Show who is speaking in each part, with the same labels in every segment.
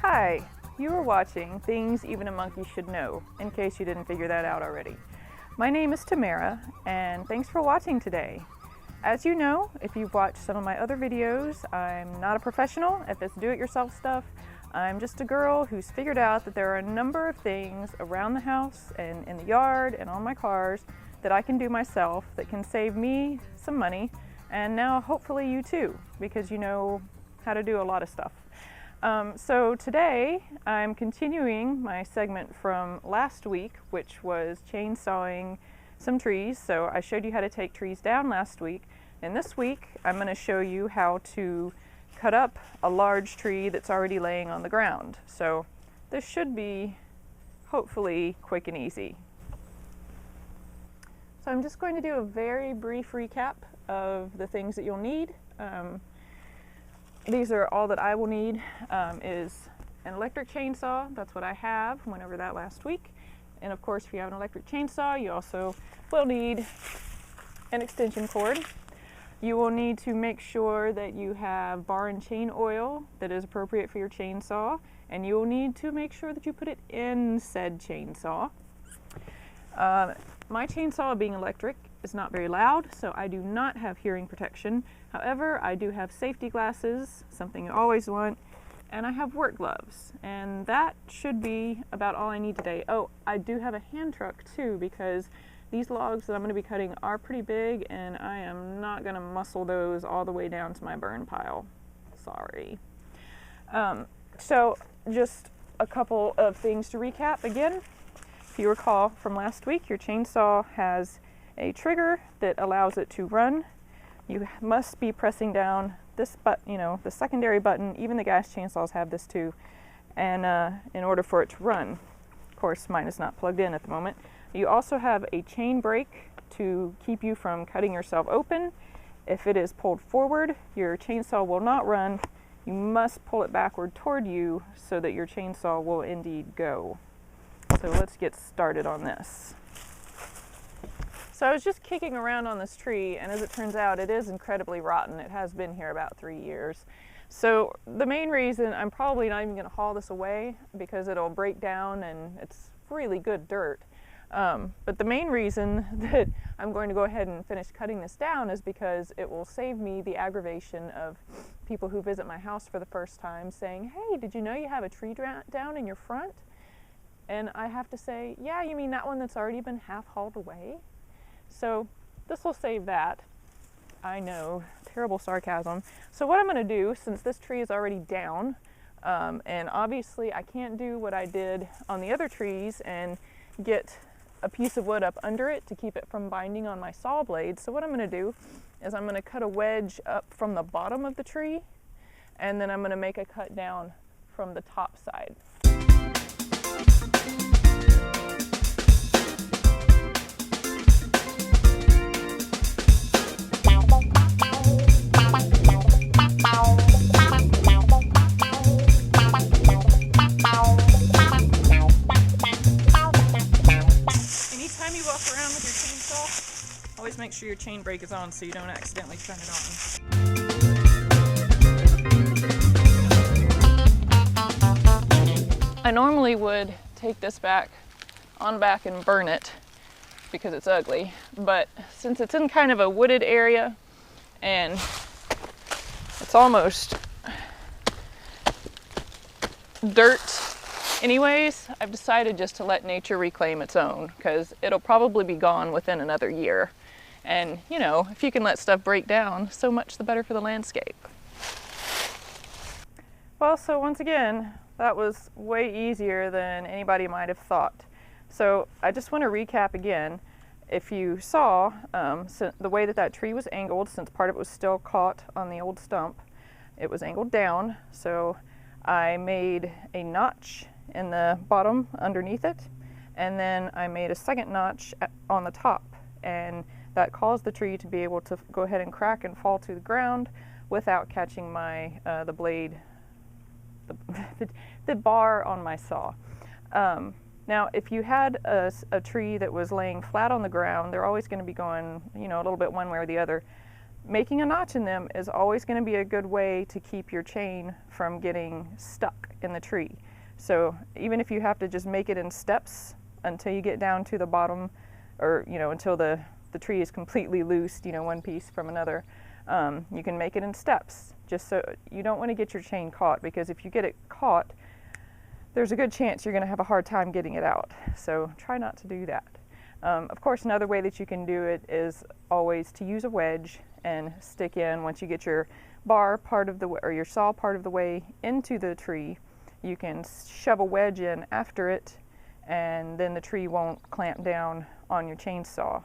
Speaker 1: Hi, you are watching Things Even a Monkey Should Know, in case you didn't figure that out already. My name is Tamara, and thanks for watching today. As you know, if you've watched some of my other videos, I'm not a professional at this do-it-yourself stuff. I'm just a girl who's figured out that there are a number of things around the house and in the yard and on my cars that I can do myself that can save me some money, and now hopefully you too, because you know how to do a lot of stuff. So today I'm continuing my segment from last week, which was chainsawing some trees. So I showed you how to take trees down last week, and this week I'm going to show you how to cut up a large tree that's already laying on the ground. So this should be hopefully quick and easy. So I'm just going to do a very brief recap of the things that you'll need. These are all that I will need, is an electric chainsaw. That's what I have, went over that last week. And of course, if you have an electric chainsaw, you also will need an extension cord. You will need to make sure that you have bar and chain oil that is appropriate for your chainsaw, and you will need to make sure that you put it in said chainsaw. My chainsaw, being electric, is not very loud, so I do not have hearing protection. However, I do have safety glasses, something you always want, and I have work gloves, and that should be about all I need today. Oh, I do have a hand truck too, because these logs that I'm going to be cutting are pretty big, and I am not going to muscle those all the way down to my burn pile. Sorry. So just a couple of things to recap again. If you recall from last week, your chainsaw has a trigger that allows it to run. You must be pressing down this button, the secondary button. Even the gas chainsaws have this too, and in order for it to run. Of course, mine is not plugged in at the moment. You also have a chain brake to keep you from cutting yourself open. If it is pulled forward, your chainsaw will not run. You must pull it backward toward you so that your chainsaw will indeed go. So let's get started on this. So I was just kicking around on this tree, and as it turns out, it is incredibly rotten. It has been here about 3 years. So the main reason, I'm probably not even going to haul this away because it'll break down and it's really good dirt. But the main reason that I'm going to go ahead and finish cutting this down is because it will save me the aggravation of people who visit my house for the first time saying, "Hey, did you know you have a tree down in your front?" And I have to say, "Yeah, you mean that one that's already been half hauled away?" So this will save that. I know, terrible sarcasm. So what I'm going to do, since this tree is already down, and obviously I can't do what I did on the other trees and get a piece of wood up under it to keep it from binding on my saw blade. So what I'm going to do is I'm going to cut a wedge up from the bottom of the tree, and then I'm going to make a cut down from the top side. Anytime you walk around with your chainsaw, always make sure your chain brake is on so you don't accidentally turn it on. I normally would take this back and burn it because it's ugly, but since it's in kind of a wooded area and it's almost dirt anyways, I've decided just to let nature reclaim its own, because it'll probably be gone within another year. And you know, if you can let stuff break down, so much the better for the landscape. Well, so once again, that was way easier than anybody might have thought. So I just want to recap again. If you saw the way that tree was angled, since part of it was still caught on the old stump, it was angled down. So I made a notch in the bottom underneath it, and then I made a second notch on the top, and that caused the tree to be able to go ahead and crack and fall to the ground without catching my the blade, the bar on my saw. Now, if you had a tree that was laying flat on the ground, they're always going to be going, you know, a little bit one way or the other. Making a notch in them is always going to be a good way to keep your chain from getting stuck in the tree. So even if you have to just make it in steps until you get down to the bottom, or, you know, until the tree is completely loosed, you know, one piece from another, you can make it in steps, just so you don't want to get your chain caught, because if you get it caught, there's a good chance you're going to have a hard time getting it out. So try not to do that. Of course, another way that you can do it is always to use a wedge and stick in. Once you get your bar part of the way, or your saw part of the way into the tree, you can shove a wedge in after it, and then the tree won't clamp down on your chainsaw.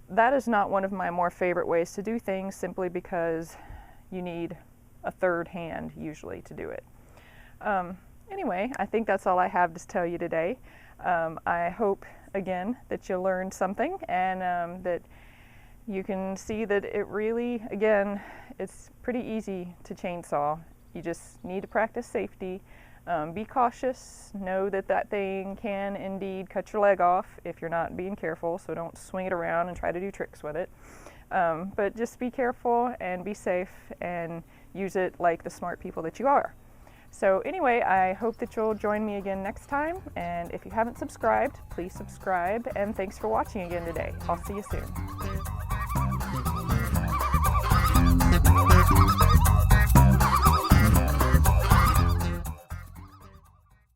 Speaker 1: That is not one of my more favorite ways to do things, simply because you need a third hand usually to do it. Anyway, I think that's all I have to tell you today. I hope, again, that you learned something, and that you can see that it really, again, it's pretty easy to chainsaw. You just need to practice safety. Be cautious. Know that that thing can indeed cut your leg off if you're not being careful, so don't swing it around and try to do tricks with it. But just be careful and be safe, and use it like the smart people that you are. So anyway, I hope that you'll join me again next time, and if you haven't subscribed, please subscribe, and thanks for watching again today. I'll see you soon.